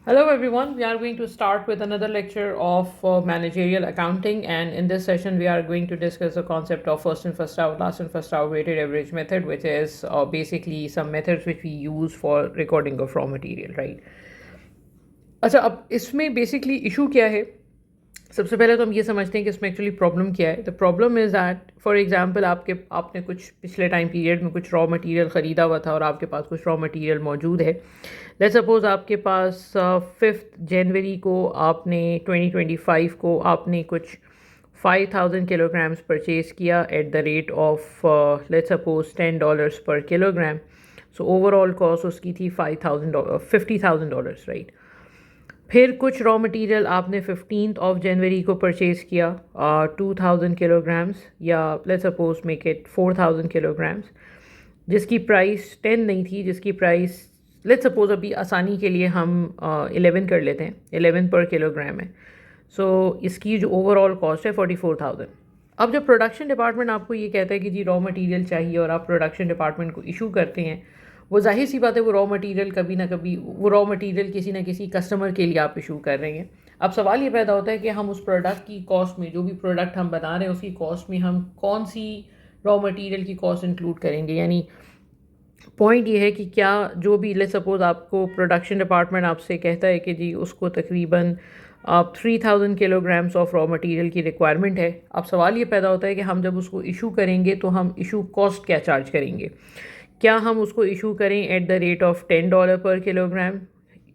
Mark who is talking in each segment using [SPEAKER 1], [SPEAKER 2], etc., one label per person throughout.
[SPEAKER 1] Hello everyone, we are going to start with another lecture of managerial accounting, and in this session we are going to discuss the concept of first in first out, last in first out weighted average method, which is basically some methods which we use for recording of raw material, right? अच्छा, अब इसमें basically issue क्या है? सबसे पहले तो हम ये समझते हैं कि इसमें एक्चुअली प्रॉब्लम क्या है. The problem is that for example आपने कुछ पिछले टाइम पीरियड में कुछ रॉ मटेरियल ख़रीदा हुआ था और आपके पास कुछ रॉ मटेरियल मौजूद है. लेट्स सपोज आपके पास 5 जनवरी को आपने 2025 को आपने कुछ 5000 किलोग्राम्स परचेज़ किया eight the rate of let's suppose $10 पर किलोग्राम. सो ओवरऑल कॉस्ट उसकी थी $50,000, राइट? फिर कुछ रॉ मटेरियल आपने 15 जनवरी को परचेज़ किया 2000 किलोग्राम्स, या let's suppose make it 4000 kilograms, जिसकी प्राइस 10 नहीं थी, जिसकी प्राइस लेट्स सपोज अभी आसानी के लिए हम 11 कर लेते हैं, 11 पर किलोग्राम है. सो इसकी जो ओवरऑल कॉस्ट है 44,000. अब जब प्रोडक्शन डिपार्टमेंट आपको ये कहता है कि जी रॉ मटेरियल चाहिए और आप प्रोडक्शन डिपार्टमेंट को इशू करते हैं, वो जाहिर सी बात है वो रॉ मटेरियल कभी ना कभी वो रॉ मटेरियल किसी ना किसी कस्टमर के लिए आप इशू कर रहे हैं. अब सवाल ये पैदा होता है कि हम उस प्रोडक्ट की कॉस्ट में, जो भी प्रोडक्ट हम बना रहे हैं उसकी कॉस्ट में हम कौन सी रॉ मटेरियल की कॉस्ट इंक्लूड करेंगे. यानी पॉइंट ये है कि क्या जो भी लेट्स सपोज आपको प्रोडक्शन डिपार्टमेंट आपसे कहता है कि जी उसको तकरीबन 3000 किलोग्राम्स ऑफ रॉ मटेरियल की रिक्वायरमेंट है. अब सवाल ये पैदा होता है कि हम जब उसको इशू करेंगे तो हम इशू कॉस्ट क्या चार्ज करेंगे. क्या हम उसको इशू करें एट द रेट ऑफ $10 पर किलोग्राम,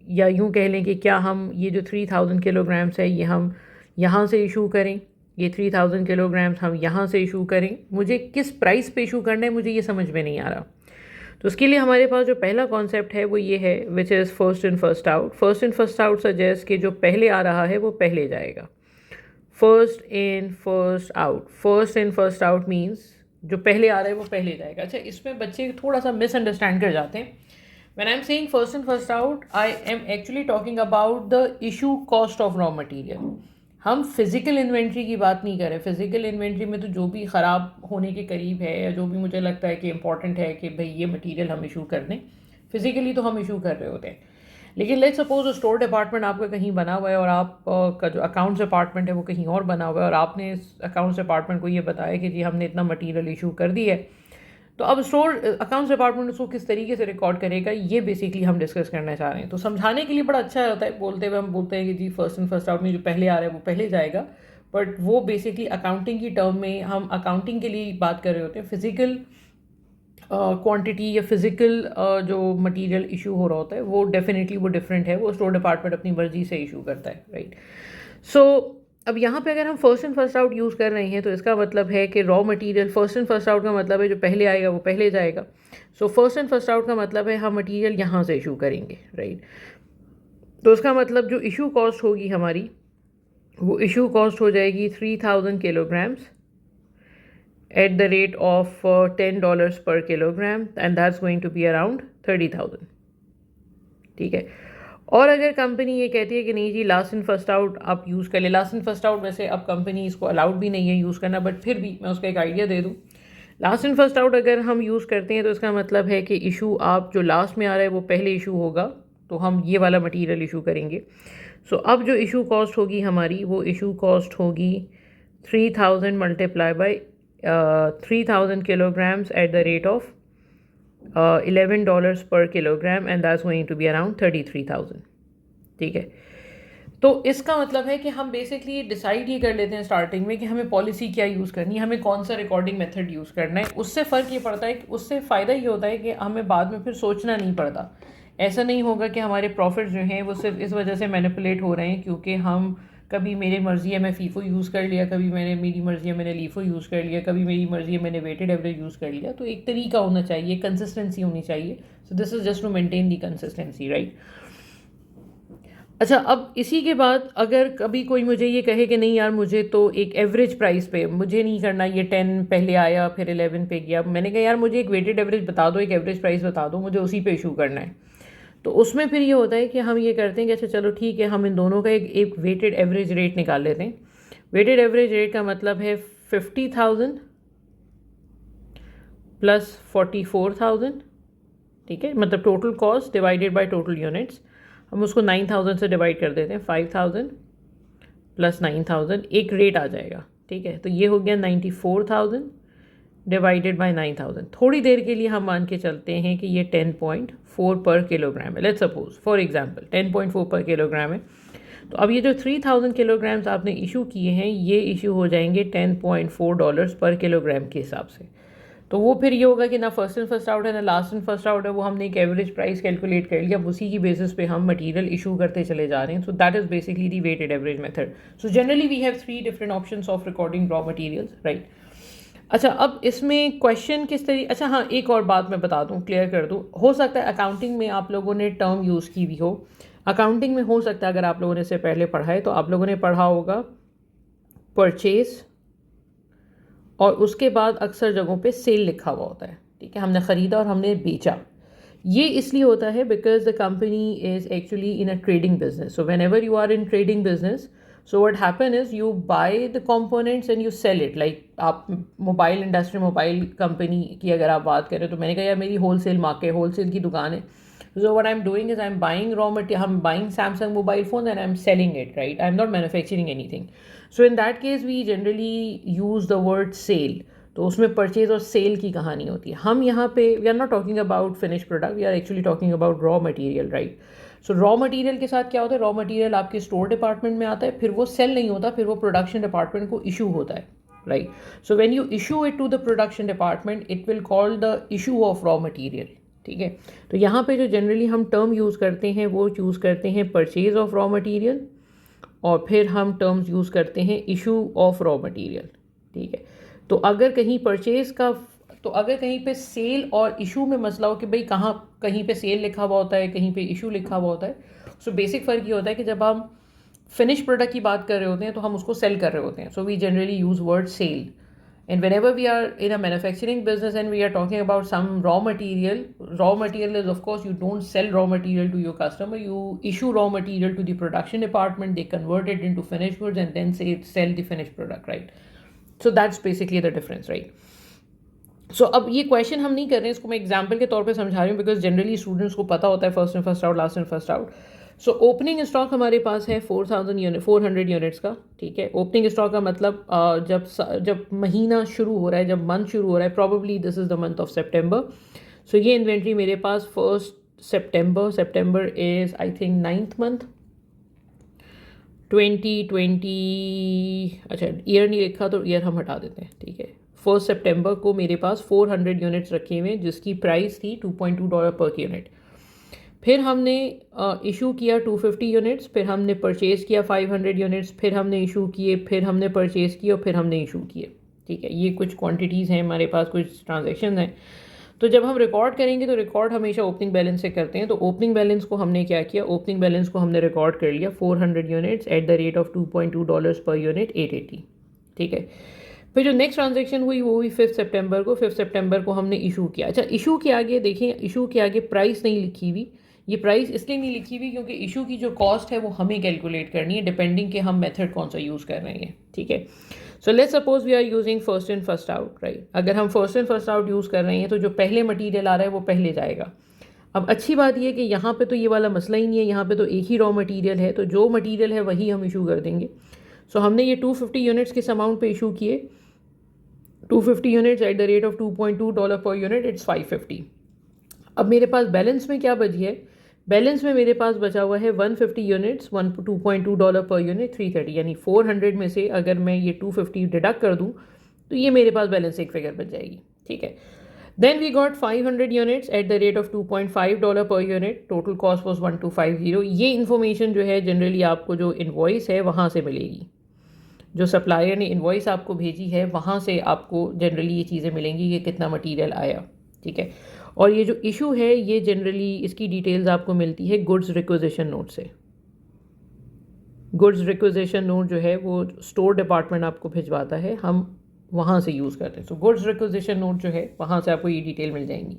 [SPEAKER 1] या यूँ कह लें कि क्या हम ये जो 3000 किलोग्राम्स है ये हम यहाँ से इशू करें, ये 3000 किलोग्राम्स हम यहाँ से इशू करें. मुझे किस प्राइस पे इशू करना है मुझे ये समझ में नहीं आ रहा. तो उसके लिए हमारे पास जो पहला कॉन्सेप्ट है वो ये है, which is first in first out. First in first out suggest कि जो पहले आ रहा है वो पहले जाएगा. First in first out, first in first out means जो पहले आ रहा है वो पहले जाएगा. अच्छा, इसमें बच्चे थोड़ा सा मिसअंडरस्टैंड कर जाते हैं. When I am saying first in first out, I am actually talking about the issue cost of raw material. हम फिज़िकल इन्वेंट्री की बात नहीं करें. फिज़िकल इन्वेंट्री में तो जो भी ख़राब होने के करीब है या जो भी मुझे लगता है कि इंपॉर्टेंट है कि भाई ये मटेरियल हम इशू कर दें, फिज़िकली तो हम इशू कर रहे होते हैं. लेकिन लेट्स सपोज स्टोर डिपार्टमेंट आपका कहीं बना हुआ है और आप का जो अकाउंट्स डिपार्टमेंट है वो कहीं और बना हुआ है, और आपने अकाउंट्स डिपार्टमेंट को ये बताया कि जी हमने इतना मटेरियल इशू कर दी है. तो अब स्टोर अकाउंट्स डिपार्टमेंट उसको किस तरीके से रिकॉर्ड करेगा, ये बेसिकली हम डिस्कस करना चाह रहे हैं. तो समझाने के लिए बड़ा अच्छा होता है बोलते हुए हम बोलते हैं कि जी फर्स्ट इन फर्स्ट आउट में जो पहले आ रहा है वो पहले जाएगा. बट वो बेसिकली अकाउंटिंग की टर्म में हम अकाउंटिंग के लिए बात कर रहे होते हैं. फिजिकल क्वांटिटी या फिजिकल जो मटेरियल इशू हो रहा होता है वो डेफिनेटली वो डिफरेंट है, वो स्टोर डिपार्टमेंट अपनी मर्जी से इशू करता है, राइट? सो अब यहाँ पे अगर हम first in first out use कर रहे हैं तो इसका मतलब है कि raw material first in first out का मतलब है जो पहले आएगा वो पहले जाएगा. सो फर्स्ट इन फर्स्ट आउट का मतलब है हम मटेरियल यहाँ से इशू करेंगे, राइट? तो उसका मतलब जो इशू कॉस्ट होगी हमारी, वो इशू कॉस्ट हो जाएगी 3000 kilograms at the rate of $10 per kilogram, and that's going to be around 30,000. ठीक है. और अगर कंपनी ये कहती है कि नहीं जी लास्ट इन फर्स्ट आउट आप यूज़ कर ले, लास्ट इन फर्स्ट आउट वैसे अब कंपनी इसको अलाउड भी नहीं है यूज़ करना, बट फिर भी मैं उसका एक आइडिया दे दूँ. लास्ट इन फर्स्ट आउट अगर हम यूज़ करते हैं तो इसका मतलब है कि इशू आप जो लास्ट में आ रहा है वो पहले इशू होगा, तो हम ये वाला मटेरियल इशू करेंगे. सो अब जो इशू कॉस्ट होगी हमारी, वो इशू कॉस्ट होगी 3000 multiply by 3000 kilograms at the rate of $11 per kilogram, and that's going to be around 33,000. ठीक है. तो इसका मतलब है कि हम बेसिकली डिसाइड ये कर लेते हैं स्टार्टिंग में कि हमें पॉलिसी क्या यूज़ करनी है, हमें कौन सा रिकॉर्डिंग मेथड यूज़ करना है. उससे फ़र्क ये पड़ता है कि उससे फ़ायदा ये होता है कि हमें बाद में फिर सोचना नहीं पड़ता. ऐसा नहीं होगा कि हमारे प्रॉफिट जो हैं वो सिर्फ इस वजह से मैनिपुलेट हो रहे हैं क्योंकि हम कभी मेरी मर्ज़ी है मैं फीफो यूज़ कर लिया, कभी मेरी मर्ज़ी है मैंने लीफो यूज़ कर लिया, कभी मेरी मर्ज़ी है मैंने वेटेड एवरेज यूज़ कर लिया. तो एक तरीका होना चाहिए, कंसिस्टेंसी होनी चाहिए. So this is just to maintain the consistency, right? अच्छा, अब इसी के बाद अगर कभी कोई मुझे ये कहे कि नहीं यार मुझे तो एक एवरेज प्राइस पे, मुझे नहीं करना ये 10 पहले आया फिर 11 पे गया, मैंने कहा यार मुझे एक वेटेड एवरेज बता दो, एक एवरेज प्राइस बता दो, मुझे उसी पे इशू करना है. तो उसमें फिर ये होता है कि हम ये करते हैं कि अच्छा चलो ठीक है, हम इन दोनों का एक वेटेड एवरेज रेट निकाल लेते हैं. वेटेड एवरेज रेट का मतलब है 50,000 प्लस 44,000, ठीक है, मतलब total cost divided by total units. हम उसको 9000 से डिवाइड कर देते हैं, 5000 प्लस 9000 एक रेट आ जाएगा, ठीक है। तो ये हो गया 94,000 डिवाइडेड बाय 9000। थोड़ी देर के लिए हम मान के चलते हैं कि ये 10.4 पर किलोग्राम है, लेट्स सपोज फॉर एग्जांपल 10.4 पर किलोग्राम है। तो अब ये जो 3000 किलोग्राम्स आपने इशू किए हैं ये इशू हो जाएंगे $10.4 पर किलोग्राम के हिसाब से। तो वो फिर ये होगा कि ना फर्स्ट एंड फर्स्ट आउट है ना लास्ट एंड फर्स्ट आउट है, वो हमने एक एवरेज प्राइस कैलकुलेट कर लिया, अब उसी की बेसिस पे हम मटेरियल इशू करते चले जा रहे हैं। So that is basically the weighted average method. So generally we have 3 different options of recording raw materials, right. अच्छा, अब इसमें क्वेश्चन किस तरीके, अच्छा हाँ एक और बात मैं बता दूं, क्लियर कर दूं, हो सकता है अकाउंटिंग में आप लोगों ने टर्म यूज़ की भी हो। अकाउंटिंग में हो सकता है अगर आप लोगों ने इससे पहले पढ़ा है तो आप लोगों ने पढ़ा होगा परचेज और उसके बाद अक्सर जगहों पे सेल लिखा हुआ होता है, ठीक है। हमने ख़रीदा और हमने बेचा। ये इसलिए होता है because the company is actually in a trading business. So whenever you are in trading business, so what happen is you buy the components and you sell it. Like आप मोबाइल इंडस्ट्री, मोबाइल कंपनी की अगर आप बात करें तो मैंने कहा यार मेरी होलसेल मार्केट, होलसेल की दुकान है। So what I'm doing is I'm buying raw material, I'm buying Samsung mobile phones and I'm selling it, right? I'm not manufacturing anything. So in that case we generally use the word sale. तो उसमें purchase और cell की कहानी होती है। हम यहाँ पे we are not talking about finish product, we are actually talking about raw material, right. So raw material के साथ क्या होता है, रॉ मटेरियल आपके स्टोर डिपार्टमेंट में आता है, फिर वो सेल नहीं होता, फिर वो प्रोडक्शन डिपार्टमेंट को इशू होता है, right. So when you issue it to the production department it will call the issue of raw material, ठीक है। तो यहाँ पे जो जनरली हम टर्म यूज़ करते हैं वो यूज़ करते हैं परचेज ऑफ रॉ मटेरियल और फिर हम टर्म्स यूज़ करते हैं इशू ऑफ रॉ मटेरियल, ठीक है। तो अगर कहीं परचेज का, तो अगर कहीं पे सेल और इशू में मसला हो कि भाई कहाँ, कहीं पे सेल लिखा हुआ होता है, कहीं पे इशू लिखा हुआ होता है, सो बेसिक फ़र्क ये होता है कि जब हम फिनिश प्रोडक्ट की बात कर रहे होते हैं तो हम उसको सेल कर रहे होते हैं। So we generally use word sell. And whenever we are in a manufacturing business and we are talking about some raw material is of course you don't sell raw material to your customer, you issue raw material to the production department, they convert it into finished goods and then say sell the finished product, right? So that's basically the difference, right? So अब ये question हम नहीं कर रहे हैं, इसको मैं example के तौर पे समझा रही हूँ बिकॉज जनरली स्टूडेंट्स को पता होता है first and first out, last and first out. So opening stock हमारे पास है 400 यूनिट्स का, ठीक है। ओपनिंग स्टॉक का मतलब जब महीना शुरू हो रहा है, जब मंथ शुरू हो रहा है, probably this is the month of September. So ये इन्वेंट्री मेरे पास 1 September is I think 9th month 2020। अच्छा ईयर नहीं लिखा तो ईयर हम हटा देते हैं, ठीक है। 1 सितंबर को मेरे पास 400 यूनिट्स रखे हुए जिसकी प्राइस थी $2.2 पर यूनिट। फिर हमने इशू किया 250 यूनिट्स, फिर हमने परचेज़ किया 500 यूनिट्स, फिर हमने इशू किए, फिर हमने परचेज़ किए और फिर हमने इशू किए, ठीक है। ये कुछ क्वांटिटीज़ हैं हमारे पास, कुछ ट्रांजैक्शन हैं। तो जब हम रिकॉर्ड करेंगे तो रिकॉर्ड हमेशा ओपनिंग बैलेंस से करते हैं। तो ओपनिंग बैलेंस को हमने क्या किया, ओपनिंग बैलेंस को हमने रिकॉर्ड कर लिया 400 units at the rate of $2.2 per unit 880, ठीक है। फिर जो नेक्स्ट ट्रांजैक्शन हुई वो हुई 5 सितंबर को। 5 सितंबर को हमने इशू किया। अच्छा इशू के आगे देखें, इशू के आगे प्राइस नहीं लिखी हुई। ये प्राइस इसलिए नहीं लिखी हुई क्योंकि इशू की जो कॉस्ट है वो हमें कैलकुलेट करनी है डिपेंडिंग कि हम मेथड कौन सा यूज़ कर रहे हैं, ठीक है। So let's suppose we are using first in first out, right. अगर हम first in first out use कर रहे हैं तो जो पहले मटीरियल आ रहा है वो पहले जाएगा। अब अच्छी बात यह है कि यहाँ पे तो ये वाला मसला ही नहीं है, यहाँ पे तो एक ही रॉ मटीरियल है, तो जो मटीरियल है वही हम इशू कर देंगे। सो हमने ये 250 यूनिट्स किस अमाउंट पे इशू किए, 250 units at the rate of $2.2 per unit, it's 550। अब मेरे पास बैलेंस में क्या बची है, बैलेंस में मेरे पास बचा हुआ है 150 यूनिट्स, $2.2 पर यूनिट 330, यानी 400 में से अगर मैं ये 250 डिडक्ट कर दूँ तो ये मेरे पास बैलेंस एक फिगर बच जाएगी, ठीक है। Then we got 500 units at the rate of $2.5 per unit, total cost was 1250। ये इन्फॉर्मेशन जो है जनरली आपको जो इन्वॉइस है वहाँ से मिलेगी, जो सप्लायर ने इन्वॉइस आपको भेजी है वहाँ से आपको जनरली ये चीज़ें मिलेंगी कि कितना मटीरियल आया, ठीक है। और ये जो इशू है ये जनरली इसकी डिटेल्स आपको मिलती है गुड्स रिक्विजिशन नोट से। गुड्स रिक्विजिशन नोट जो है वो स्टोर डिपार्टमेंट आपको भिजवाता है, हम वहाँ से यूज़ करते हैं। सो गुड्स रिक्विजिशन नोट जो है वहाँ से आपको ये डिटेल मिल जाएंगी।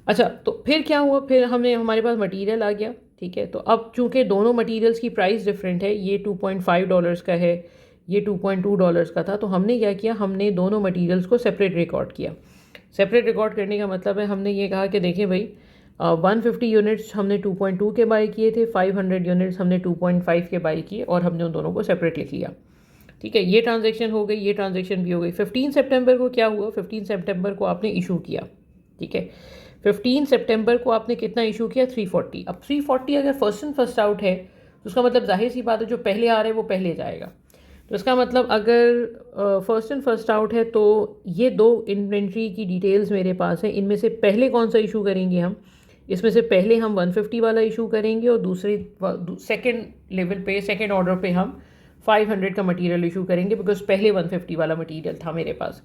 [SPEAKER 1] अच्छा तो फिर क्या हुआ, फिर हमारे पास मटीरियल आ गया, ठीक है। तो अब चूँकि दोनों मटीरियल्स की प्राइस डिफरेंट है, ये $2.5 का है, ये $2.2 का था, तो हमने क्या किया, हमने दोनों मटीरियल्स को सेपरेट रिकॉर्ड किया। सेपरेट रिकॉर्ड करने का मतलब है हमने ये कहा कि देखें भाई 150 यूनिट्स हमने 2.2 के बाई किए थे, 500 यूनिट्स हमने 2.5 के बाई किए और हमने उन दोनों को सेपरेट लिख लिया। ठीक है, ये ट्रांजैक्शन हो गई, ये ट्रांजैक्शन भी हो गई। 15 सितंबर को क्या हुआ? 15 सितंबर को आपने इशू किया। ठीक है, 15 सितंबर को आपने कितना इशू किया? 340। अब 340 अगर फर्स्ट इन फर्स्ट आउट है तो उसका मतलब जाहिर सी बात है जो पहले आ रहा है वो पहले जाएगा। तो इसका मतलब अगर फर्स्ट इन फर्स्ट आउट है तो ये दो इन्वेंट्री की डिटेल्स मेरे पास हैं, इनमें से पहले कौन सा इशू करेंगे हम? इसमें से पहले हम 150 वाला इशू करेंगे और दूसरे सेकेंड लेवल पे, सेकेंड ऑर्डर पे हम 500 का मटेरियल इशू करेंगे, बिकॉज पहले 150 वाला मटेरियल था मेरे पास।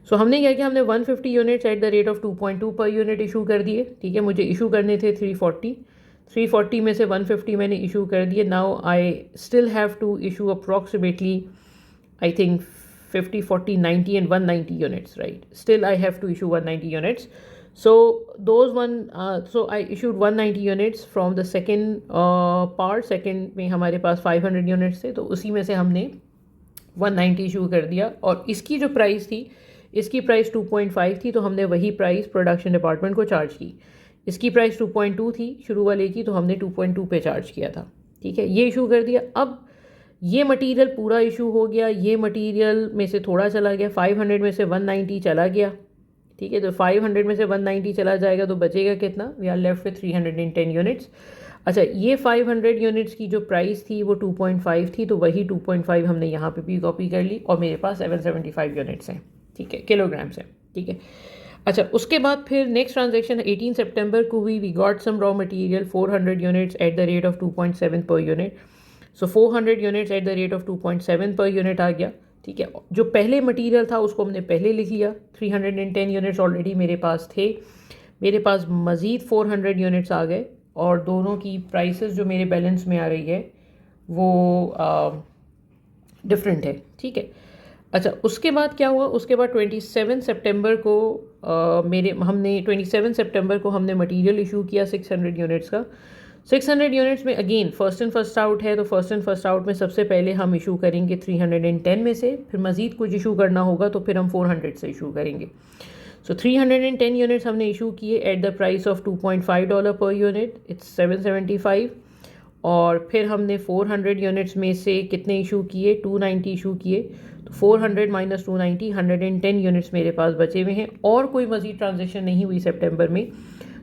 [SPEAKER 1] सो हमने क्या किया, हमने 150 units at the rate of 2.2 per unit issue कर दिए। ठीक है, मुझे इशू करने थे 340 में से 150 मैंने इशू कर दिए। Now I still have to issue approximately I think 50, 40, 90 and 190 units, right? Still I have to issue 190 units. So so I issued 190 units from the second part. Second में हमारे पास 500 units थे, तो उसी में से हमने 190 इशू कर दिया। और इसकी जो प्राइस थी, इसकी प्राइस 2.5 थी, तो हमने वही प्राइस प्रोडक्शन डिपार्टमेंट को चार्ज की। इसकी प्राइस 2.2 थी शुरू वाले की, तो हमने 2.2 पे चार्ज किया था। ठीक है, ये इशू कर दिया। अब ये मटेरियल पूरा इशू हो गया, ये मटेरियल में से थोड़ा चला गया, 500 में से 190 चला गया। ठीक है, तो 500 में से 190 चला जाएगा तो बचेगा कितना? We are left with 310 units. अच्छा, ये 500 यूनिट्स की जो प्राइस थी वो 2.5 थी, तो वही 2.5 हमने यहाँ पे भी कॉपी कर ली और मेरे पास 775 यूनिट्स हैं। ठीक है, किलोग्राम्स हैं। ठीक है, अच्छा, उसके बाद फिर नेक्स्ट ट्रांजेक्शन 18 सितंबर को हुई। We got some raw material 400 units at the rate of 2.7 per unit. So 400 units at the rate of 2.7 per unit आ गया। ठीक है, जो पहले मटेरियल था उसको हमने पहले लिख लिया। 310 यूनिट्स ऑलरेडी मेरे पास थे, मेरे पास मज़ीद 400 यूनिट्स आ गए और दोनों की प्राइसेस जो मेरे बैलेंस में आ रही है वो डिफरेंट है। ठीक है, अच्छा, उसके बाद क्या हुआ? उसके बाद 27 सितंबर को हमने 27 सितंबर को हमने मटेरियल इशू किया 600 यूनिट्स का। 600 यूनिट्स में again first in first out है, तो फर्स्ट इन फर्स्ट आउट में सबसे पहले हम इशू करेंगे 310 में से, फिर मज़ीद कुछ इशू करना होगा तो फिर हम 400 से इशू करेंगे। सो 310 यूनिट्स हमने इशू किए at the price of $2.5 per unit, it's 775। और फिर हमने 400 यूनिट्स में से कितने इशू किए? 290 इशू किए। तो 400 माइनस 290, 110 यूनिट्स मेरे पास बचे हुए हैं और कोई मज़ीद ट्रांजेक्शन नहीं हुई सितंबर में।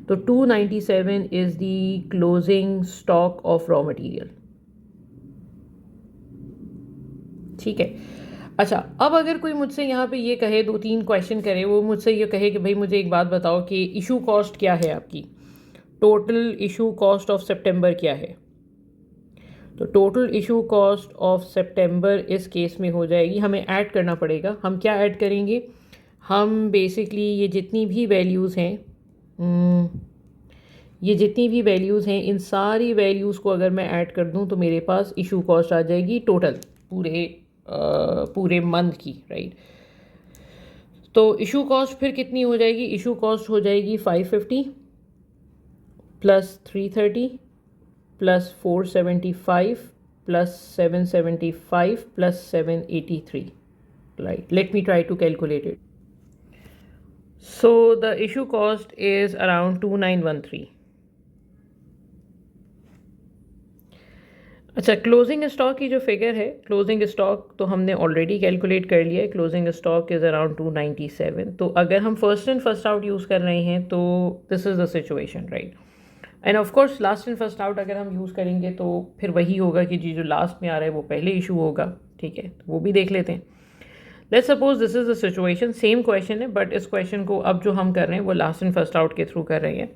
[SPEAKER 1] तो 297 is the closing stock of raw material. ठीक है, अच्छा, अब अगर कोई मुझसे यहाँ पे ये कहे, 2-3 क्वेश्चन करे, वो मुझसे ये कहे कि भाई मुझे एक बात बताओ कि इशू कॉस्ट क्या है आपकी, टोटल इशू कॉस्ट ऑफ सितंबर क्या है? तो टोटल इशू कॉस्ट ऑफ सितंबर इस केस में हो जाएगी, हमें ऐड करना पड़ेगा। हम क्या ऐड करेंगे? हम बेसिकली ये जितनी भी वैल्यूज़ हैं, इन सारी वैल्यूज़ को अगर मैं ऐड कर दूं तो मेरे पास इशू कॉस्ट आ जाएगी टोटल पूरे मंथ की, राइट? तो इशू कॉस्ट फिर कितनी हो जाएगी? इशू कॉस्ट हो जाएगी 550 plus 330 plus 475 plus 775 plus 783, right? Let me try to calculate it. So the issue cost is around 2913. अच्छा, क्लोजिंग स्टॉक की जो फिगर है, क्लोजिंग स्टॉक तो हमने ऑलरेडी कैलकुलेट कर लिया है। Closing stock is around 297। तो अगर हम first in first out use कर रहे हैं तो this is the situation, right? End of course last in first out अगर हम यूज़ करेंगे तो फिर वही होगा कि जो लास्ट में आ रहा है वो पहले इशू होगा। ठीक है, वो भी देख लेते हैं। Let's suppose this is the situation, same question है बट इस क्वेश्चन को अब जो हम कर रहे हैं वो लास्ट इन फर्स्ट आउट के थ्रू कर रहे हैं।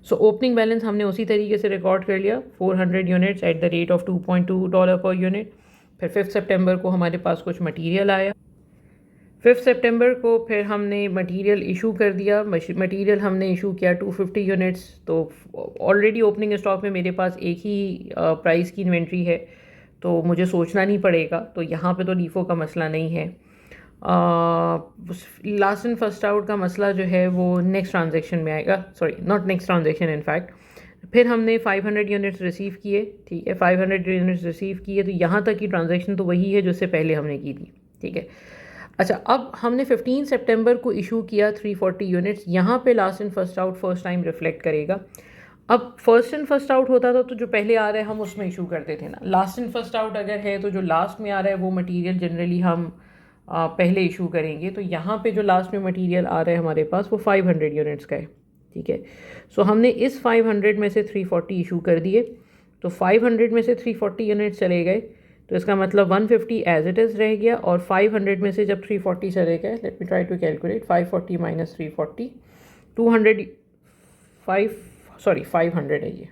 [SPEAKER 1] सो ओपनिंग बैलेंस हमने उसी तरीके से रिकॉर्ड कर लिया, 400 units at the rate of $2.2 per unit. फिर 5 सितंबर को हमारे पास कुछ मटेरियल आया। 5 सितंबर को फिर हमने मटेरियल इशू कर दिया। मटेरियल हमने इशू किया 250 यूनिट्स। तो ऑलरेडी ओपनिंग स्टॉक में मेरे पास एक ही प्राइस की इन्वेंट्री है, तो मुझे सोचना नहीं पड़ेगा। तो यहाँ पे तो लीफो का मसला नहीं है। लास्ट एंड फर्स्ट आउट का मसला जो है वो नेक्स्ट ट्रांजेक्शन में आएगा, sorry not next transaction in fact. फिर हमने 500 यूनिट्स रिसीव किए। ठीक है, 500 यूनिट्स रिसीव किए, तो यहाँ तक की ट्रांजेक्शन तो वही है जो इससे पहले हमने की थी। ठीक है, अच्छा, अब हमने 15 सितंबर को इशू किया 340 यूनिट्स। यहाँ पे last and first out first time reflect करेगा। अब फर्स्ट इन फर्स्ट आउट होता था तो जो पहले आ रहा है हम उसमें इशू करते थे ना, लास्ट इन फर्स्ट आउट अगर है तो जो लास्ट में आ रहा है वो मटेरियल जनरली हम पहले इशू करेंगे। तो यहाँ पे जो लास्ट में मटेरियल आ रहा है हमारे पास वो 500 यूनिट्स का है, ठीक है। सो हमने इस 500 में से 340 इशू कर दिए, तो 500 में से 340 यूनिट्स चले गए, तो इसका मतलब 150 एज इट इज़ रह गया, और 500 में से जब 340 चले गए, let me try to calculate, 540 minus 340, 500 है ये,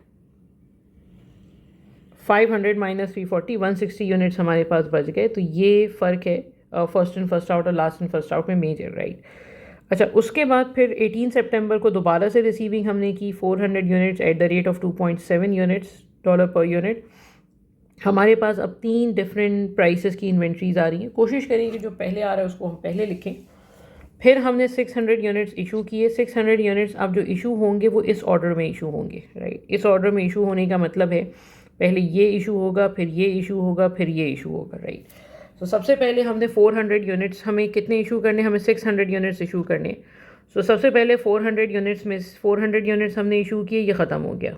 [SPEAKER 1] 500 माइनस 340, 160 यूनिट्स हमारे पास बच गए। तो ये फ़र्क है फर्स्ट इन फर्स्ट आउट और लास्ट इन फर्स्ट आउट में मेजर, राइट। अच्छा, उसके बाद फिर 18 सितंबर को दोबारा से रिसीविंग हमने की 400 units at the rate of 2.7 units dollar per unit. हमारे पास अब 3 डिफरेंट प्राइसेस की इन्वेंट्रीज आ रही हैं, कोशिश करेंगे जो पहले आ रहा है उसको हम पहले लिखें। फिर हमने 600 यूनिट्स इशू किए। 600 यूनिट्स अब जो इशू होंगे वो इस ऑर्डर में इशू होंगे, राइट। इस ऑर्डर में इशू होने का मतलब है पहले ये इशू होगा, फिर ये इशू होगा, फिर ये इशू होगा, राइट। तो सबसे पहले हमने 400 यूनिट्स, हमें कितने इशू करने, हमें 600 यूनिट्स इशू करने। सो सबसे पहले 400 यूनिट्स में 400 यूनिट्स हमने इशू किए, ये ख़त्म हो गया।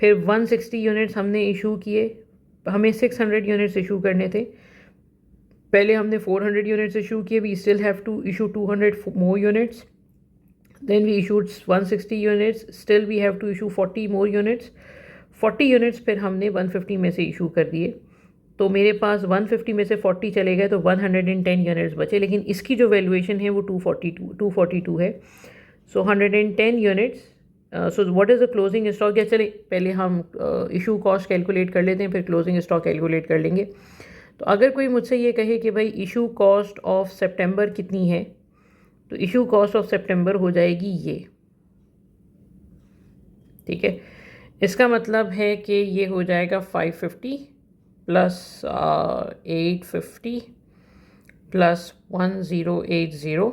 [SPEAKER 1] फिर 160 यूनिट्स हमने इशू किए, हमें 600 यूनिट्स इशू करने थे। पहले हमने 400 यूनिट्स इशू किए, we still have to issue 200 more units. Then we issued 160 units, still we have to issue 40 more units. 40 units फिर हमने 150 में से इशू कर दिए, तो मेरे पास 150 में से 40 चले गए, तो 110 यूनिट्स बचे, लेकिन इसकी जो वैल्यूएशन है वो 242 है। सो 110 units. So what is the closing stock, या चले पहले हम इशू कॉस्ट कैलकुलेट कर लेते हैं, फिर क्लोजिंग स्टॉक कैलकुलेट कर लेंगे। तो अगर कोई मुझसे ये कहे कि भाई इशू कॉस्ट ऑफ सितंबर कितनी है, तो इशू कॉस्ट ऑफ सितंबर हो जाएगी ये, ठीक है। इसका मतलब है कि ये हो जाएगा 550 plus 850 plus 1080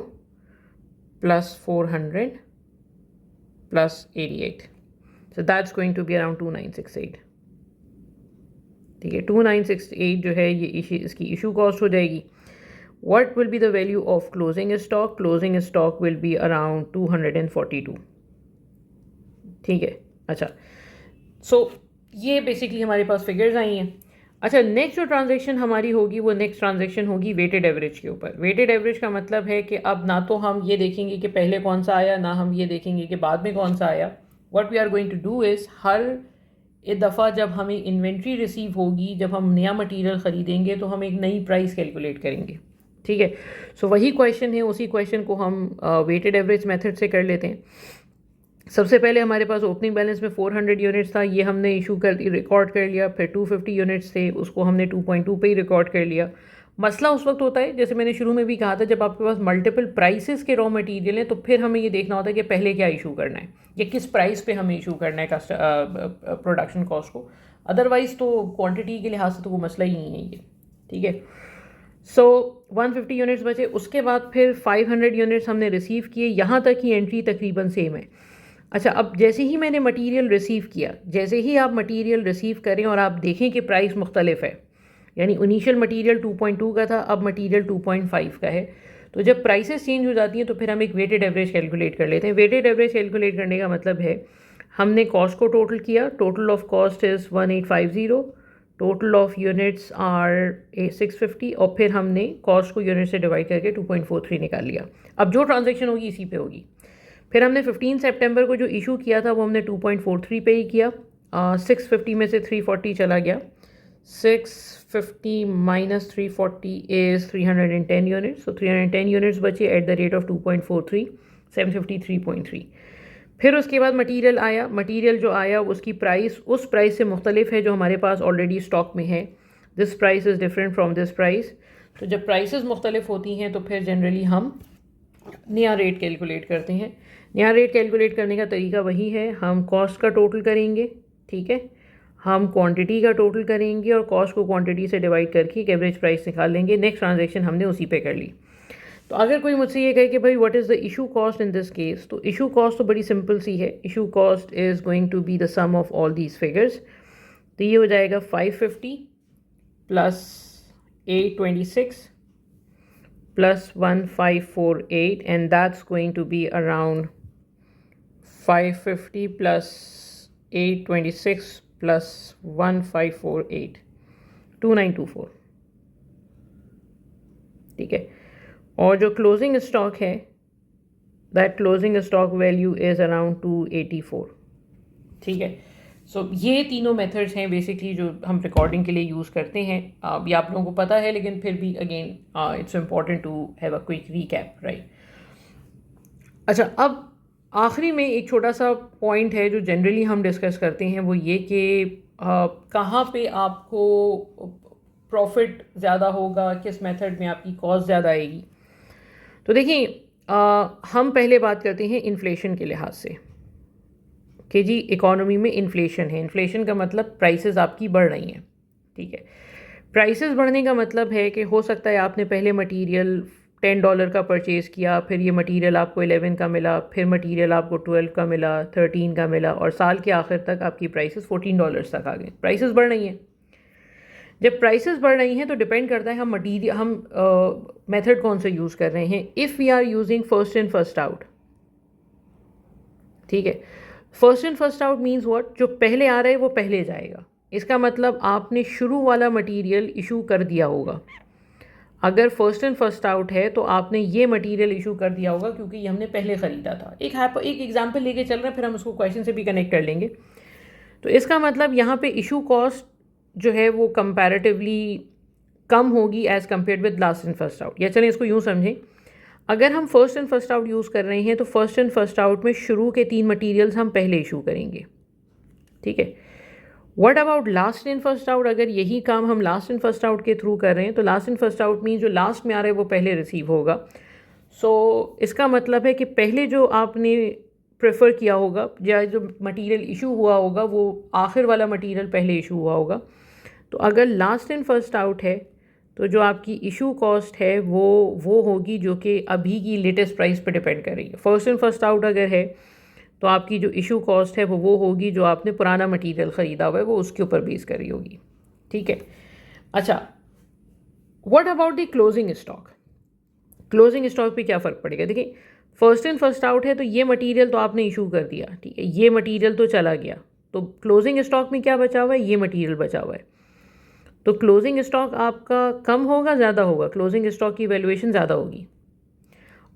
[SPEAKER 1] plus 400 plus 88, so that's going to be around 2968, ठीक है। 2968 जो है ये इसकी इशू कॉस्ट हो जाएगी। What will be the value of closing stock, closing stock will be around 242, ठीक है। अच्छा, सो ये बेसिकली हमारे पास फिगर्स आई हैं। अच्छा, नेक्स्ट जो ट्रांजैक्शन हमारी होगी वो नेक्स्ट ट्रांजैक्शन होगी वेटेड एवरेज के ऊपर। वेटेड एवरेज का मतलब है कि अब ना तो हम ये देखेंगे कि पहले कौन सा आया, ना हम ये देखेंगे कि बाद में कौन सा आया। What we are going to do is, हर एक दफ़ा जब हमें इन्वेंट्री रिसीव होगी, जब हम नया मटेरियल ख़रीदेंगे, तो हम एक नई प्राइस कैलकुलेट करेंगे, ठीक है। सो वही क्वेश्चन है, उसी क्वेश्चन को हम वेटेड एवरेज मेथड से कर लेते हैं। सबसे पहले हमारे पास ओपनिंग बैलेंस में 400 यूनिट्स था, ये हमने इशू कर रिकॉर्ड कर लिया। फिर 250 यूनिट्स थे, उसको हमने 2.2 पे ही रिकॉर्ड कर लिया। मसला उस वक्त होता है, जैसे मैंने शुरू में भी कहा था, जब आपके पास मल्टीपल प्राइसेस के रॉ मटेरियल हैं, तो फिर हमें ये देखना होता है कि पहले क्या इशू करना है या किस प्राइस पे हमें इशू करना है प्रोडक्शन कॉस्ट को। अदरवाइज़ तो क्वांटिटी के लिहाज से तो वो मसला ही नहीं है ये, ठीक है। सो 150 यूनिट्स बचे। उसके बाद फिर 500 यूनिट्स हमने रिसीव किए, यहाँ तक की एंट्री तकरीबन सेम है। अच्छा, अब जैसे ही मैंने मटेरियल रिसीव किया, जैसे ही आप मटेरियल रिसीव करें और आप देखें कि प्राइस मुख्तलिफ है, यानी इनिशियल मटेरियल 2.2 का था, अब मटेरियल 2.5 का है, तो जब प्राइसेस चेंज हो जाती हैं तो फिर हम एक वेटेड एवरेज कैलकुलेट कर लेते हैं। वेटेड एवरेज कैलकुलेट करने का मतलब है हमने कॉस्ट को टोटल किया, total of cost is 1850, total of units are 650, और फिर हमने कॉस्ट को यूनिट से डिवाइड करके 2.43 निकाल लिया। अब जो ट्रांजेक्शन होगी इसी पे होगी। फिर हमने 15 सितंबर को जो इशू किया था वो हमने 2.43 पे ही किया। 650 में से 340 चला गया, 650 minus 340 is 310 units, so 310 units बचे एट द रेट ऑफ 2.43, 753.3। फिर उसके बाद मटेरियल आया, मटेरियल जो आया उसकी प्राइस उस प्राइस से मुख्तलिफ है जो हमारे पास ऑलरेडी स्टॉक में है। This price is different from this price. तो जब प्राइसेस मुख्तलिफ होती हैं तो फिर जनरली हम नया रेट कैलकुलेट करते हैं। नया रेट कैलकुलेट करने का तरीका वही है, हम कॉस्ट का टोटल करेंगे, ठीक है, हम क्वांटिटी का टोटल करेंगे और कॉस्ट को क्वांटिटी से डिवाइड करके एक एवरेज प्राइस निकाल लेंगे। नेक्स्ट ट्रांजैक्शन हमने उसी पे कर ली। तो अगर कोई मुझसे ये कहे कि भाई what is the issue cost in this case, तो इशू कॉस्ट तो बड़ी सिंपल सी है। Issue cost is going to be the sum of all these figures. तो ये हो जाएगा 550 plus 826 plus 1548, and that's going to be around 550 plus 826 plus 1548 2924, ठीक है। और जो क्लोजिंग स्टॉक है, that closing stock value is around 284, ठीक है। सो ये तीनों मेथड्स हैं बेसिकली जो हम रिकॉर्डिंग के लिए यूज़ करते हैं। ये आप लोगों को पता है, लेकिन फिर भी again it's important to have a quick recap, right. अच्छा, अब आखिरी में एक छोटा सा पॉइंट है जो जनरली हम डिस्कस करते हैं, वो ये कि कहाँ पे आपको प्रॉफिट ज़्यादा होगा, किस मेथड में आपकी कॉस्ट ज़्यादा आएगी। तो देखिए, हम पहले बात करते हैं इन्फ्लेशन के लिहाज से कि जी इकोनॉमी में इन्फ्लेशन है। इन्फ्लेशन का मतलब प्राइसेस आपकी बढ़ रही हैं, ठीक है। प्राइसेस बढ़ने का मतलब है कि हो सकता है आपने पहले मटेरियल $10 का परचेज़ किया, फिर ये मटेरियल आपको 11 का मिला, फिर मटेरियल आपको 12 का मिला, 13 का मिला, और साल के आखिर तक आपकी प्राइसेस $14 तक आ गए। प्राइसेस बढ़ रही हैं। जब प्राइसेस बढ़ रही हैं तो डिपेंड करता है हम मेथड कौन सा यूज़ कर रहे हैं। If we are using first in first out, ठीक है। First in first out means what, जो पहले आ रहा है वो पहले जाएगा। इसका मतलब आपने शुरू वाला मटेरियल इशू कर दिया होगा। अगर फर्स्ट इन फर्स्ट आउट है तो आपने ये मटेरियल इशू कर दिया होगा क्योंकि ये हमने पहले ख़रीदा था। एक एग्जांपल लेके चल रहे हैं, फिर हम उसको क्वेश्चन से भी कनेक्ट कर लेंगे। तो इसका मतलब यहाँ पे इशू कॉस्ट जो है वो कंपैरेटिवली कम होगी as compared with last in first out. या चलें इसको यूँ समझें, अगर हम first and first out use कर रहे हैं तो फर्स्ट एंड फर्स्ट आउट में शुरू के 3 मटेरियल्स हम पहले इशू करेंगे, ठीक है। What about last in first out? अगर यही काम हम लास्ट इन फर्स्ट आउट के थ्रू कर रहे हैं तो last in first out mean जो लास्ट में आ रहा है वो पहले रिसीव होगा। सो इसका मतलब है कि पहले जो आपने प्रेफर किया होगा या जो मटेरियल इशू हुआ होगा वो आखिर वाला मटेरियल पहले इशू हुआ होगा। तो अगर लास्ट इन फर्स्ट आउट है तो जो आपकी इशू कॉस्ट है वो होगी जो कि अभी की लेटेस्ट प्राइस पे डिपेंड कर रही है। फर्स्ट इन फर्स्ट आउट अगर है तो आपकी जो इशू कॉस्ट है वो होगी जो आपने पुराना मटेरियल ख़रीदा हुआ है वो उसके ऊपर बेस करी होगी, ठीक है। अच्छा, what about the closing stock? Closing stock पे क्या फ़र्क पड़ेगा? देखिए, फर्स्ट इन फर्स्ट आउट है तो ये मटेरियल तो आपने इशू कर दिया, ठीक है, ये मटेरियल तो चला गया, तो क्लोजिंग स्टॉक में क्या बचा हुआ है? ये मटेरियल बचा हुआ है। तो क्लोजिंग स्टॉक आपका कम होगा ज़्यादा होगा? क्लोजिंग स्टॉक की वैल्यूएशन ज़्यादा होगी।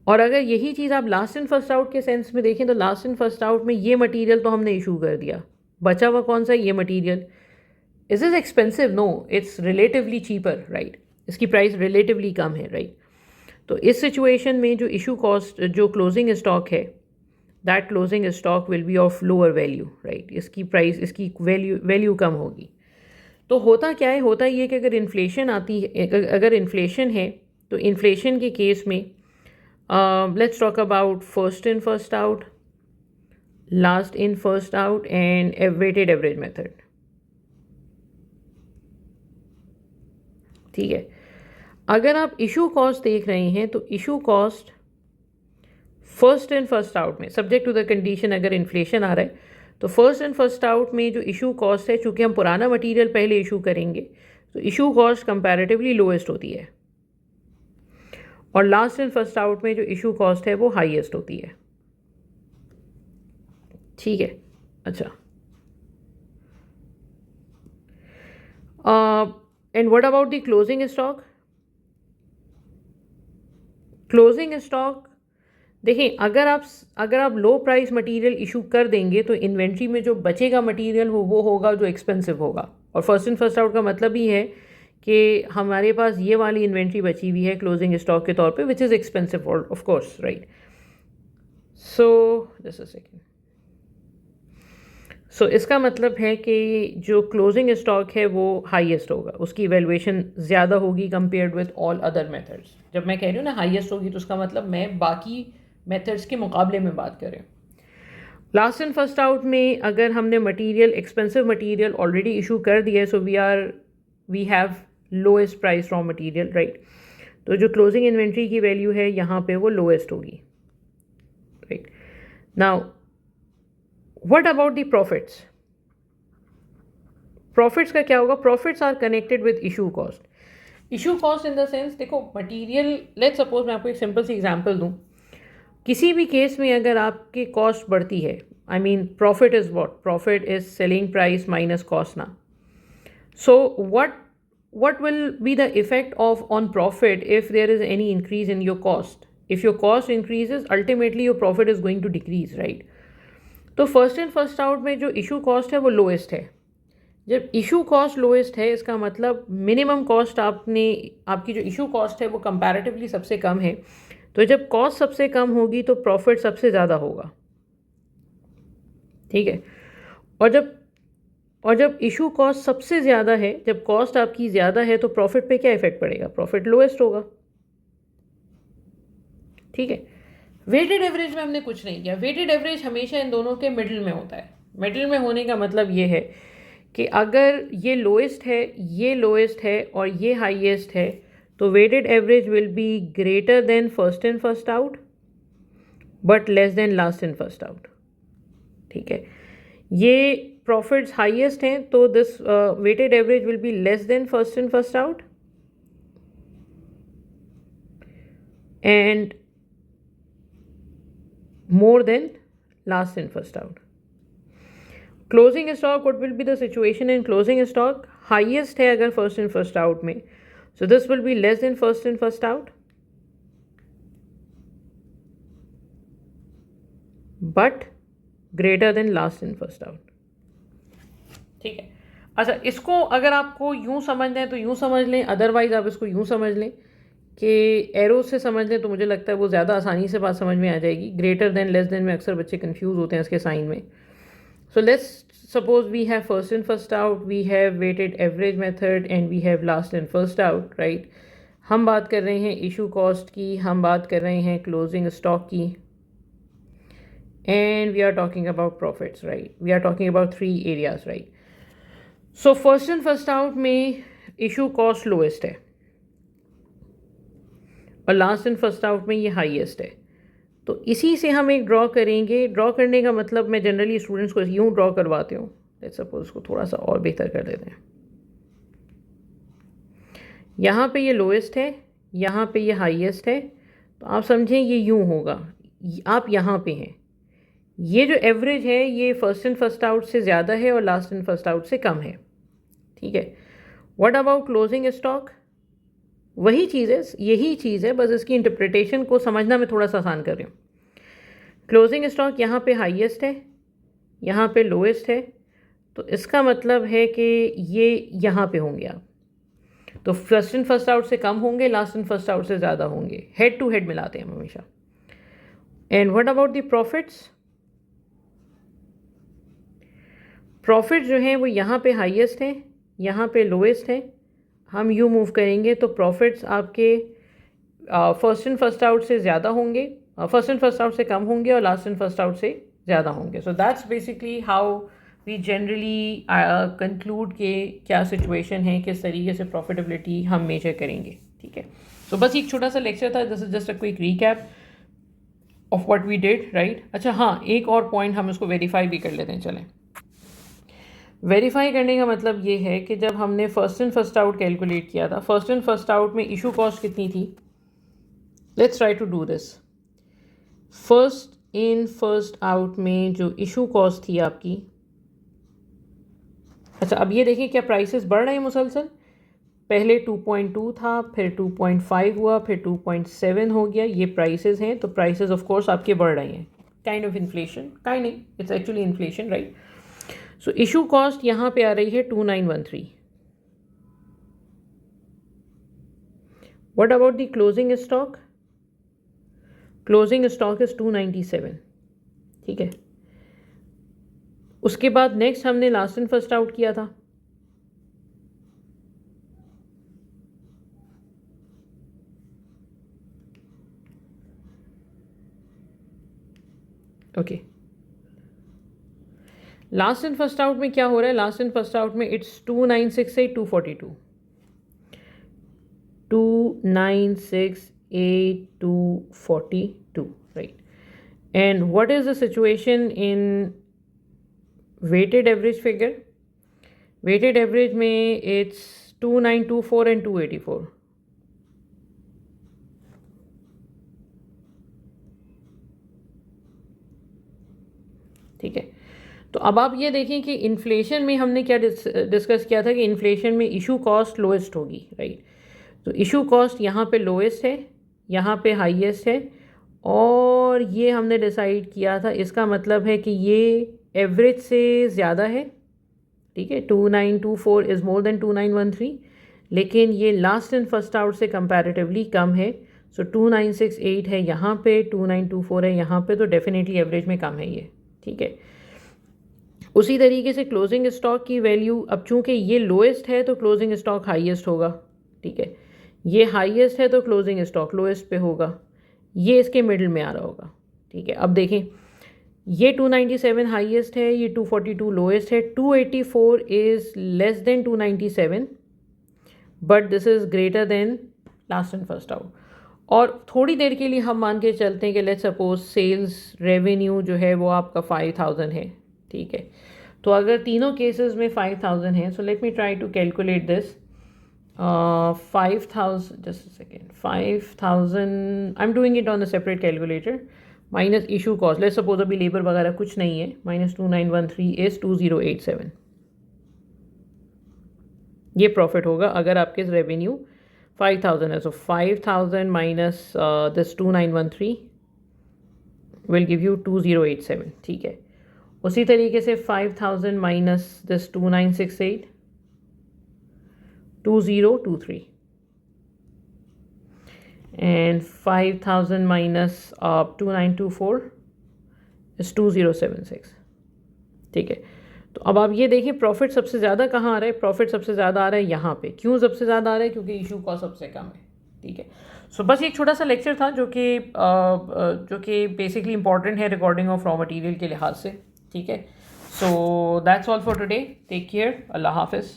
[SPEAKER 1] और अगर यही चीज़ आप लास्ट इन फर्स्ट आउट के सेंस में देखें तो लास्ट इन फर्स्ट आउट में ये मटेरियल तो हमने इशू कर दिया, बचा हुआ कौन सा? ये material. Is is expensive? No, it's relatively cheaper, right. इसकी प्राइस रिलेटिवली कम है, राइट। तो इस सिचुएशन में जो इशू कॉस्ट, जो क्लोजिंग स्टॉक है, that closing stock will be of lower value, right. इसकी प्राइस, इसकी वैल्यू कम होगी। तो होता क्या है? होता ये कि अगर इन्फ्लेशन आती है, अगर इन्फ्लेशन है तो इन्फ्लेशन के केस में let's talk about first in first out, last in first out and weighted average method, ठीक है। अगर आप इशू कॉस्ट देख रहे हैं तो issue cost first in first out में सब्जेक्ट टू द कंडीशन, अगर इन्फ्लेशन आ रहा है तो फर्स्ट एंड फर्स्ट आउट में जो इशू कॉस्ट है, चूँकि हम पुराना मटेरियल पहले इशू करेंगे तो इशू कॉस्ट कंपैरेटिवली लोएस्ट होती है, और लास्ट एंड फर्स्ट आउट में जो इशू कॉस्ट है वो हाईएस्ट होती है, ठीक है। अच्छा, and what about the closing stock? Closing stock देखें, अगर आप लो प्राइस मटेरियल इशू कर देंगे तो इन्वेंट्री में जो बचेगा मटेरियल वो होगा जो एक्सपेंसिव होगा। और फर्स्ट इन फर्स्ट आउट का मतलब ही है कि हमारे पास ये वाली इन्वेंट्री बची हुई है क्लोजिंग स्टॉक के तौर पे which is expensive of course, right. So just a second. So इसका मतलब है कि जो क्लोजिंग स्टॉक है वो हाईएस्ट होगा, उसकी वैल्यूएशन ज़्यादा होगी compared with all other methods. जब मैं कह रही हूँ ना हाईएस्ट होगी तो उसका मतलब मैं बाकी मेथड्स के मुकाबले में बात कर रहे हैं। लास्ट एंड फर्स्ट आउट में अगर हमने material, expensive material already issue कर दिया है, so we have lowest price raw material, right. तो जो क्लोजिंग इन्वेंट्री की वैल्यू है यहाँ पे वो लोएस्ट होगी, right. Now what about the profits? Profits का क्या होगा? Profits are connected with issue cost. Issue cost in the sense, देखो मटेरियल, लेट्स सपोज मैं आपको एक सिंपल सी एग्जांपल दूं। किसी भी केस में अगर आपकी कॉस्ट बढ़ती है, I mean, profit is what? Profit is selling price minus cost now. So what will be the effect of on profit if there is any increase in your cost? If your cost increases, ultimately your profit is going to decrease, right? तो first in first out में जो issue cost है वो lowest है. जब issue cost lowest है इसका मतलब मिनिमम कॉस्ट आपकी जो इशू कॉस्ट है वो कंपैरेटिवली सबसे कम है. तो जब कॉस्ट सबसे कम होगी तो प्रॉफिट सबसे ज़्यादा होगा. ठीक है. और जब इशू कॉस्ट सबसे ज़्यादा है, जब कॉस्ट आपकी ज़्यादा है तो प्रॉफिट पे क्या इफेक्ट पड़ेगा? प्रॉफिट लोएस्ट होगा. ठीक है. वेटेड एवरेज में हमने कुछ नहीं किया. वेटेड एवरेज हमेशा इन दोनों के मिडिल में होता है. मिडिल में होने का मतलब ये है कि अगर ये लोएस्ट है और ये हाईएस्ट है तो weighted average will be greater than first in first out but less than last in first out. ठीक है. ये प्रॉफिट्स हाईएस्ट हैं तो this weighted average will be less than first in first out and more than last in first out. Closing stock, what will be the situation in closing stock? Highest है अगर first in first out में, so this will be less than first in first out but greater than last in first out. ठीक है. अच्छा, इसको अगर आपको यूं समझना है तो यूं समझ लें, अदरवाइज आप इसको यूं समझ लें कि एरो से समझ लें तो मुझे लगता है वो ज़्यादा आसानी से बात समझ में आ जाएगी. ग्रेटर देन लेस देन में अक्सर बच्चे कंफ्यूज होते हैं इसके साइन में. So let's suppose we have first in first out, we have weighted average method and we have last in first out, right. हम बात कर रहे हैं इशू कॉस्ट की, हम बात कर रहे हैं क्लोजिंग स्टॉक की and we are talking about profits, right. We are talking about 3 areas, right. So first in first out में इशू कॉस्ट लोएस्ट है और लास्ट इन फर्स्ट आउट में ये हाईएस्ट है. तो इसी से हम एक ड्रॉ करेंगे. ड्रॉ करने का मतलब मैं जनरली स्टूडेंट्स को यूँ ड्रॉ करवाती हूँ. लेट्स सपोज उसको थोड़ा सा और बेहतर कर देते हैं. यहाँ पे ये लोएस्ट है, यहाँ पे ये हाईएस्ट है. तो आप समझें ये यूँ होगा, आप यहाँ पे हैं. ये जो एवरेज है ये फर्स्ट इन फर्स्ट आउट से ज़्यादा है और लास्ट इन फर्स्ट आउट से कम है. ठीक है. What about closing stock? वही चीज़ है, यही चीज़ है, बस इसकी इंटरप्रिटेशन को समझना मैं थोड़ा सा आसान कर रही हूँ. क्लोजिंग स्टॉक यहाँ पे हाईएस्ट है, यहाँ पे लोएस्ट है. तो इसका मतलब है कि ये यहाँ पे होंगे आप. तो फर्स्ट इन फर्स्ट आउट से कम होंगे, लास्ट इन फर्स्ट आउट से ज़्यादा होंगे. हेड टू हेड मिलाते हैं हम हमेशा. And what about the profits? Profit जो हैं वो यहाँ पे हाईएस्ट हैं, यहाँ पे लोएस्ट हैं. हम यू मूव करेंगे तो प्रॉफिट्स आपके फर्स्ट इन फर्स्ट आउट से ज़्यादा होंगे, फर्स्ट इन फर्स्ट आउट से कम होंगे और लास्ट इन फर्स्ट आउट से ज़्यादा होंगे. So that's basically how we generally conclude के क्या सिचुएशन है, किस तरीके से प्रॉफिटेबिलिटी हम मेजर करेंगे. ठीक है. सो बस एक छोटा सा लेक्चर था. This is just a quick recap of what we did, right. अच्छा हाँ, एक और पॉइंट हम इसको वेरीफाई भी कर लेते हैं. चलें. वेरीफाई करने का मतलब ये है कि जब हमने first in first out calculate किया था, फर्स्ट इन फर्स्ट आउट में इशू कॉस्ट कितनी थी? Let's try to do this. First in first out में जो इशू कॉस्ट थी आपकी, अच्छा अब ये देखिए क्या प्राइसेस बढ़ रहे हैं मुसलसल. पहले 2.2 था, फिर 2.5 हुआ, फिर 2.7 हो गया. ये प्राइसेस हैं. तो प्राइसेस ऑफ कोर्स आपके बढ़ रहे हैं. काइंड ऑफ इन्फ्लेशन, काइंड नहीं, it's actually inflation, right. So issue cost यहाँ पे आ रही है 2913. What about the closing stock? Closing stock is 297. ठीक है. उसके बाद नेक्स्ट हमने लास्ट इन फर्स्ट आउट किया था. Okay. Last in first out में क्या हो रहा है? लास्ट इन फर्स्ट आउट में it's 2968 242. 2968 242, right. And what is the situation in weighted average figure? Weighted average में it's 2924 and 284. ठीक है। तो अब आप ये देखें कि इन्फ्लेशन में हमने क्या डिस्कस किया था कि इन्फ्लेशन में इशू कॉस्ट लोएस्ट होगी, राइट। तो इशू कॉस्ट यहाँ पे लोएस्ट है, यहाँ पे हाईएस्ट है, और ये हमने डिसाइड किया था, इसका मतलब है कि ये एवरेज से ज़्यादा है, ठीक है। 2924 इज़ मोर देन 2913, लेकिन ये लास्ट इन फर्स्ट आउट से कंपैरेटिवली कम है। सो 2968 है यहाँ पे, 2924 है यहाँ पे, तो डेफिनेटली एवरेज में कम है ये, ठीक है। उसी तरीके से क्लोजिंग स्टॉक की वैल्यू, अब चूंकि ये लोएस्ट है तो क्लोजिंग स्टॉक हाईएस्ट होगा, ठीक है। ये हाईएस्ट है तो क्लोजिंग स्टॉक लोएस्ट पे होगा, ये इसके मिडिल में आ रहा होगा, ठीक है। अब देखें, ये 297 हाईएस्ट है, ये 242 लोएस्ट है, 284 is less than 297, but this is greater than last and first out. और थोड़ी देर के लिए हम मान के चलते हैं कि लेट्स सपोज सेल्स रेवेन्यू जो है वो आपका 5000 है, ठीक है। तो अगर तीनों केसेस में 5000 है, so let me try to calculate this. 5000, just a second, 5000 I am doing it on a separate calculator, minus issue cost, let's suppose अभी लेबर वगैरह कुछ नहीं है, माइनस 2913 इज 2087, ये प्रॉफिट होगा अगर आपके रेवेन्यू 5000 है। सो 5000 minus this 2913 will give you 2087, ठीक है। उसी तरीके से 5000 minus this 2968, 2023, and 5000 minus 2924 is 2076, ठीक है। तो अब आप ये देखिए प्रॉफिट सबसे ज़्यादा कहाँ आ रहा है, प्रॉफिट सबसे ज़्यादा आ रहा है यहाँ पे। क्यों सबसे ज़्यादा आ रहा है? क्योंकि इशू कॉस्ट सबसे कम है, ठीक है। सो बस एक छोटा सा लेक्चर था जो कि बेसिकली इंपॉर्टेंट है रिकॉर्डिंग ऑफ रॉ मटेरियल के लिहाज से, ठीक है। So that's all for today, take care, अल्लाह हाफिज़।